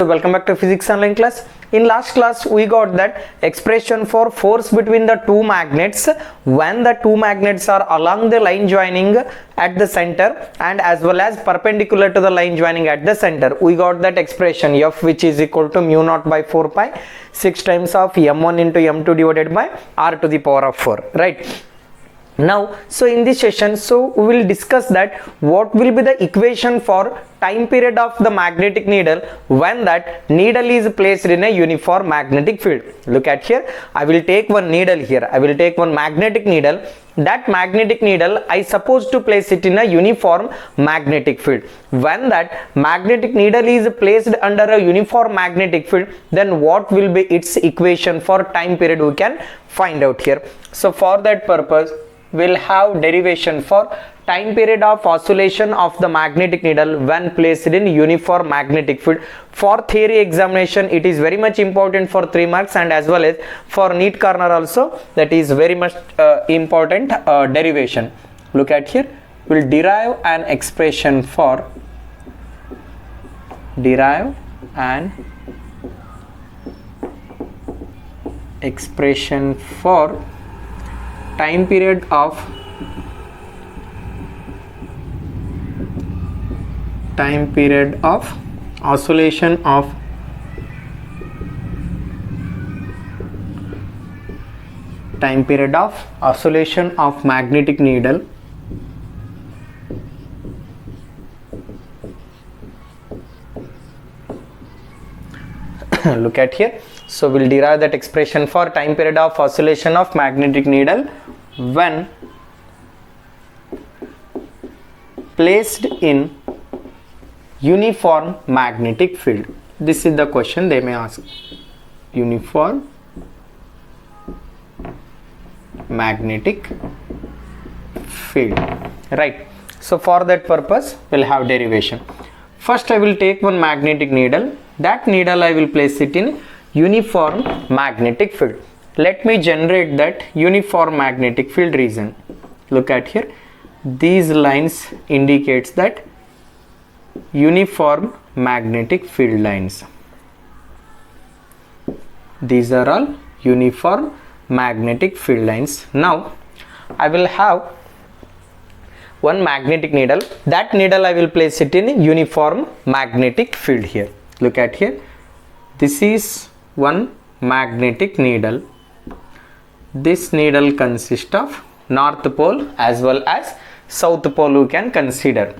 Welcome back to physics online class. In last class we got that expression for force between the two magnets when the two magnets are along the line joining at the center and as well as perpendicular to the line joining at the center. We got that expression F, which is equal to mu naught by 4 pi 6 times of m1 into m2 divided by r to the power of 4, right? Now, so in this session, so we will discuss that what will be the equation for time period of the magnetic needle when that needle is placed in a uniform magnetic field. Look at here, I will take one needle here, I will take one magnetic needle. That magnetic needle I suppose to place it in a uniform magnetic field. When that magnetic needle is placed under a uniform magnetic field, then what will be its equation for time period we can find out here. So for that purpose, will have derivation for time period of oscillation of the magnetic needle when placed in uniform magnetic field. For theory examination it is very much important for 3 marks, and as well as for NEET corner also, that is very much important derivation. Look at here, we will derive an expression for time period of oscillation of magnetic needle look at here. So we'll derive that expression for time period of oscillation of magnetic needle when placed in uniform magnetic field. This is the question they may ask. Uniform magnetic field, right? So for that purpose we'll have derivation. First I will take one magnetic needle. That needle I will place it in uniform magnetic field. Let me generate that uniform magnetic field region. Look at here, these lines indicates that uniform magnetic field lines. These are all uniform magnetic field lines. Now I will have one magnetic needle. That needle I will place it in uniform magnetic field here. Look at here, this is one magnetic needle. This needle consists of north pole as well as south pole you can consider.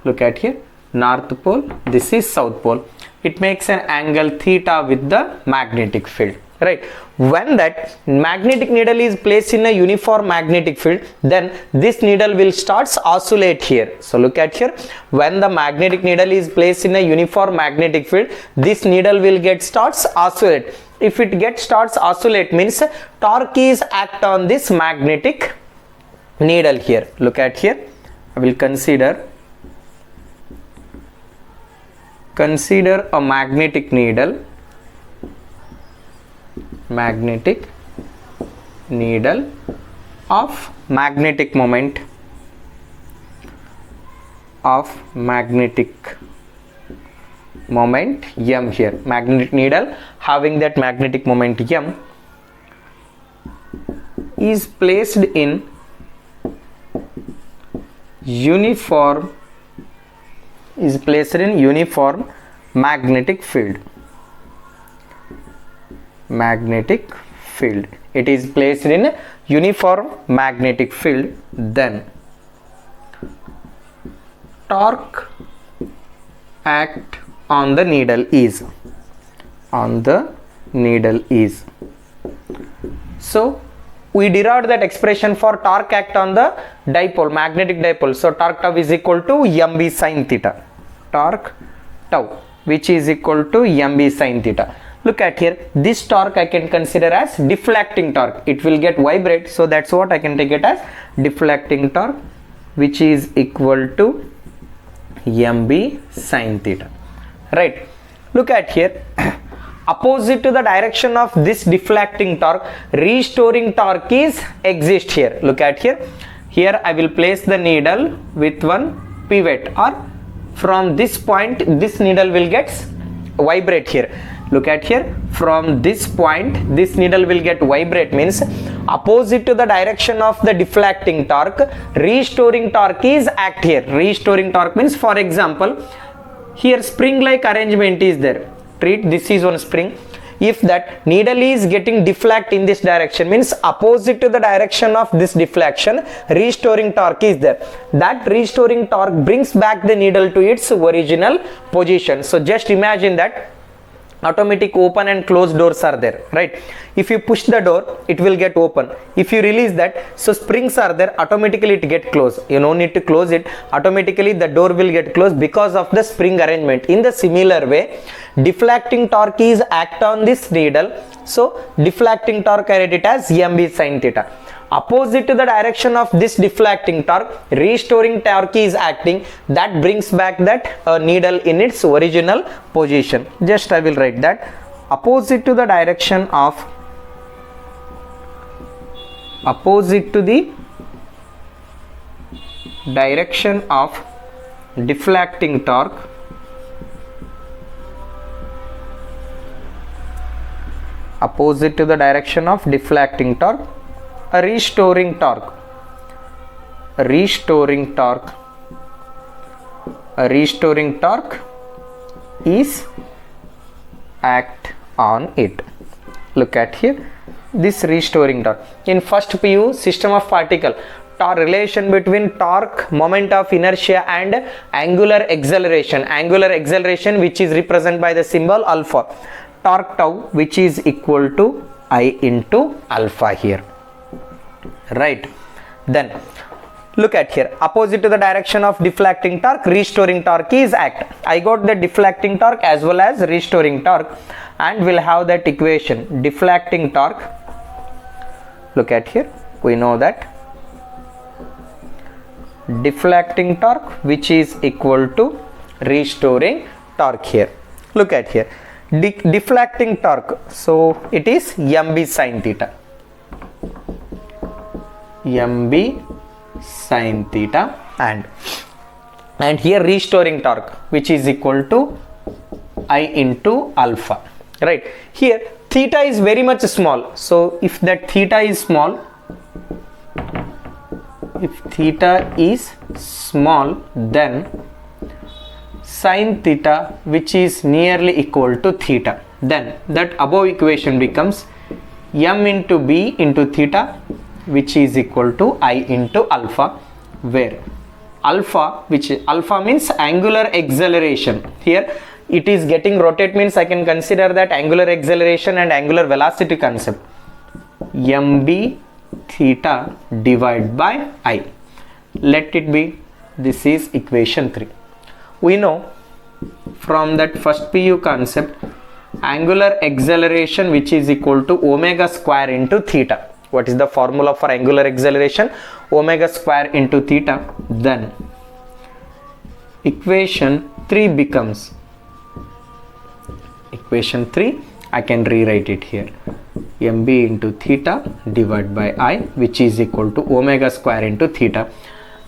Look at here, north pole, this is south pole. It makes an angle theta with the magnetic field, right? When that magnetic needle is placed in a uniform magnetic field, then this needle will starts oscillate here. So look at here, when the magnetic needle is placed in a uniform magnetic field, this needle will get starts oscillate. If it gets starts oscillate means torque is act on this magnetic needle here. Look at here, I will consider a magnetic needle of magnetic moment m here. Magnetic needle having that magnetic moment m is placed in uniform magnetic field. It is placed in uniform magnetic field. Then torque act on the needle is so we derived that expression for torque act on the dipole, magnetic dipole. So torque tau is equal to mb sin theta. Torque tau which is equal to mb sin theta. Look at here, this torque I can consider as deflecting torque. It will get vibrate, so that's what I can take it as deflecting torque, which is equal to mb sin theta, right? Look at here, opposite to the direction of this deflecting torque, restoring torque is exist here. Look at here, Here I will place the needle with one pivot, or from this point this needle will get vibrate here. Look at here, from this point this needle will get vibrate, means opposite to the direction of the deflecting torque, restoring torque is act here. Restoring torque means, for example, here spring like arrangement is there. Treat this is one spring. If that needle is getting deflect in this direction, means opposite to the direction of this deflection, restoring torque is there. That restoring torque brings back the needle to its original position. So just imagine that automatic open and close doors are there, right? If you push the door, it will get open. If you release that, so springs are there, automatically it get closed. You no need to close it, automatically the door will get closed because of the spring arrangement. In the similar way, deflecting torque is act on this needle, so deflecting torque I write it as mb sin theta. Opposite to the direction of this deflecting torque, restoring torque is acting, that brings back that needle in its original position. Just I will write that opposite to the direction of deflecting torque, opposite to the direction of deflecting torque, a restoring torque is act on it. Look at here, this restoring torque. In first PU, system of particle, torque, relation between torque, moment of inertia and angular acceleration which is represented by the symbol alpha, torque tau which is equal to I into alpha here, right? Then look at here, opposite to the direction of deflecting torque, restoring torque is act. I got the deflecting torque as well as restoring torque, and we'll have that equation deflecting torque. Look at here, we know that deflecting torque which is equal to restoring torque here. Look at here, deflecting torque, so it is mb sin theta, mb sin theta, and here restoring torque which is equal to I into alpha, right? Here theta is very much small, so if that theta is small, then sin theta which is nearly equal to theta, then that above equation becomes m into b into theta which is equal to I into alpha, where alpha, which alpha means angular acceleration. Here it is getting rotate, means I can consider that angular acceleration and angular velocity concept, mb theta divided by I. Let it be, this is equation 3. We know from that first PU concept, angular acceleration which is equal to omega square into theta. What is the formula for angular acceleration? Omega square into theta. Then equation 3 becomes, equation 3 I can rewrite it here, mb into theta divided by I which is equal to omega square into theta.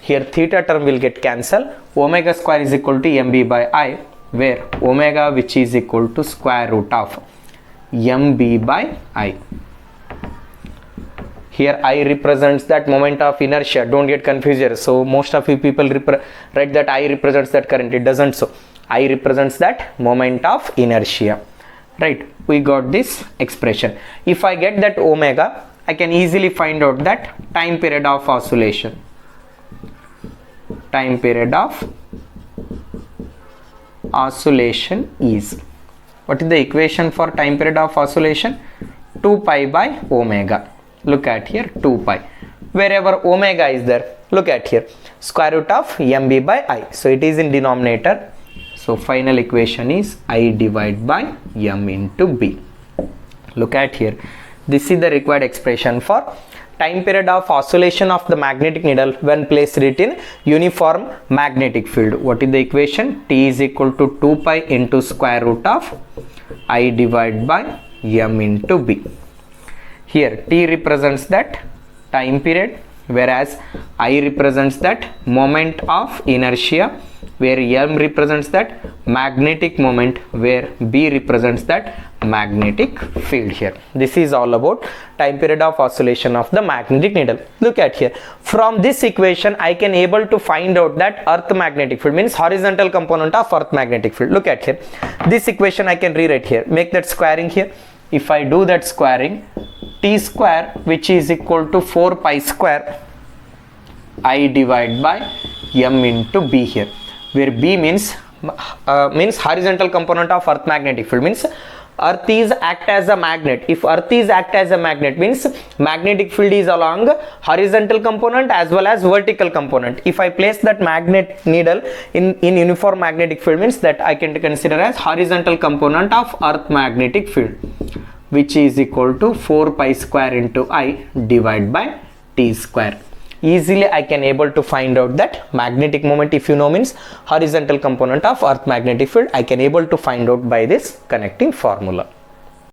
Here theta term will get cancelled, omega square is equal to mb by I, where omega which is equal to square root of mb by I. Here I represents that moment of inertia, don't get confused here. So most of you people write that I represents that current, it doesn't. So I represents that moment of inertia, right? We got this expression. If I get that omega, I can easily find out that time period of oscillation. Time period of oscillation is, what is the equation for time period of oscillation? 2 pi by omega. Look at here, 2 pi. Wherever omega is there, look at here, square root of mb by I. So it is in denominator. So final equation is I divided by m into b. Look at here, this is the required expression for time period of oscillation of the magnetic needle when placed it in uniform magnetic field. What is the equation? T is equal to 2 pi into square root of I divided by m into b. Here T represents that time period, whereas I represents that moment of inertia, where M represents that magnetic moment, where B represents that magnetic field here. This is all about time period of oscillation of the magnetic needle. Look at here. From this equation, I can able to find out that earth magnetic field means horizontal component of earth magnetic field. Look at here. This equation I can rewrite here. Make that squaring here. If I do that squaring, T square, which is equal to 4 pi square I divide by M into B here, where B means horizontal component of earth magnetic field, means earth is act as a magnet. If earth is act as a magnet, means magnetic field is along horizontal component as well as vertical component. If I place that magnet needle in uniform magnetic field, means that I can consider as horizontal component of earth magnetic field, which is equal to 4 pi square into I divided by T square. Easily I can able to find out that magnetic moment, if you know, means horizontal component of earth magnetic field, I can able to find out by this connecting formula.